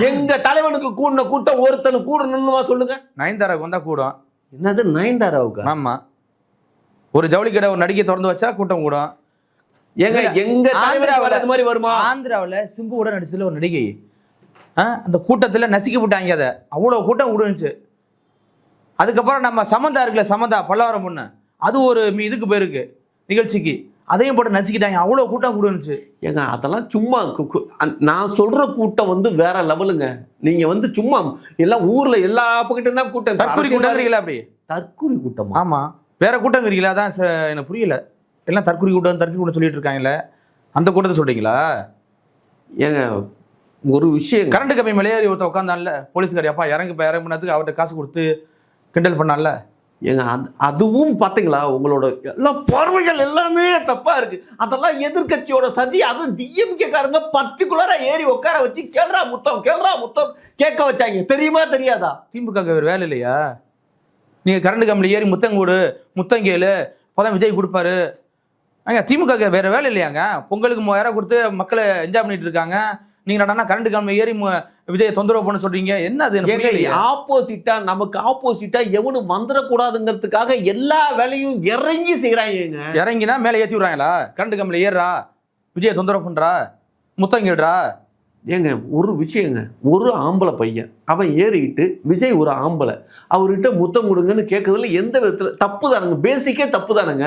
எங்க தலைவனுக்கு கூடின கூட்டம் ஒருத்தனு கூடணும்னுவா சொல்லுங்க. நயன்தாராவுக்கு வந்தா கூடும். என்னது நயன்தாராவுக்கு? ஆமா, ஒரு ஜவுளி கடை ஒரு நடிகை திறந்து வச்சா கூட்டம் கூடும். எங்க எங்க ஆந்திராவில் அது மாதிரி வருமா? ஆந்திராவில் சிம்புவோட நடிச்சதுல ஒரு நடிகை அந்த கூட்டத்தில் நசுக்கி விட்டாங்க. அதை அவ்வளோ கூட்டம் கூடுனுச்சு. அதுக்கப்புறம் நம்ம சமந்தா இருக்குல்ல, சமந்தா பல்லவரம் பொண்ணு, அது ஒரு இதுக்கு போயிருக்கு நிகழ்ச்சிக்கு, அதையும் போட்டு நசுக்கிட்டாங்க. அவ்வளோ கூட்டம் கூடுனுச்சு. ஏங்க அதெல்லாம் சும்மா நான் சொல்ற கூட்டம் வந்து வேற லெவலுங்க. நீங்க வந்து சும்மா எல்லாம் ஊர்ல எல்லா பக்கத்தும் தான் கூட்டம். தற்கொலை கூட்டங்கிறீங்களா? அப்படி தற்கொலை கூட்டம்? ஆமா, வேற கூட்டங்கிறீங்களா? அதான் எனக்கு புரியல. எல்லாம் தற்கொலை கூட்டம் சொல்லிட்டு இருக்காங்கல்ல, அந்த கூட்டத்தை சொல்றீங்களா? ஏங்க ஒரு விஷயம், கரண்ட் கம்பி மேலேயே ஒருத்த உட்காந்தான்ல போலீஸ்காரி, அப்பா இறங்குனதுக்கு அவர்கிட்ட காசு கொடுத்து கிண்டல் பண்ணால. ஏங்க அதுவும் பார்த்தீங்களா, உங்களோட எல்லா பார்வைகள் எல்லாமே தப்பா இருக்கு. அதெல்லாம் எதிர்கட்சியோட சதி. அதுவும் டிஎம்கே காரங்க பர்டிகுலரா ஏறி உட்கார வச்சு கேள்றா முத்தம் கேட்க வச்சாங்க. தெரியுமா தெரியாதா? திமுக ஒரு வேலை இல்லையா? நீங்க கரண்ட் கம்பியில் ஏறி முத்தம் கேளு, அப்பதான் விஜய் கொடுப்பாரு. திமுக வேற வேலை இல்லையாங்க? பொங்கலுக்கு 3000 கொடுத்து மக்களை என்ஜாய் பண்ணிட்டு இருக்காங்க. நீங்க நடனா கரண்ட் கம்பி ஏறி விஜயை தொந்தரவு பண்ண சொல்றீங்க. என்ன அது? ஆப்போசிட்டா, நமக்கு ஆப்போசிட்டா எவனும் வந்துடக்கூடாதுங்கிறதுக்காக எல்லா வேலையும் இறங்கி செய்யறாங்க. இறங்கினா மேலே ஏற்றி விடுறாங்களா? கரண்ட் கம்பியில் ஏறுறா, விஜயை தொந்தரவு பண்றா, முத்தம் கேடுறா. ஏங்க ஒரு விஷயங்க, ஒரு ஆம்பளை பையன் அவன் ஏறிக்கிட்டு விஜய் ஒரு ஆம்பளை அவர்கிட்ட முத்தம் கொடுங்கன்னு கேட்கறதுல எந்த விதத்துல தப்பு தானுங்க? பேசிக்கே தப்பு தானுங்க.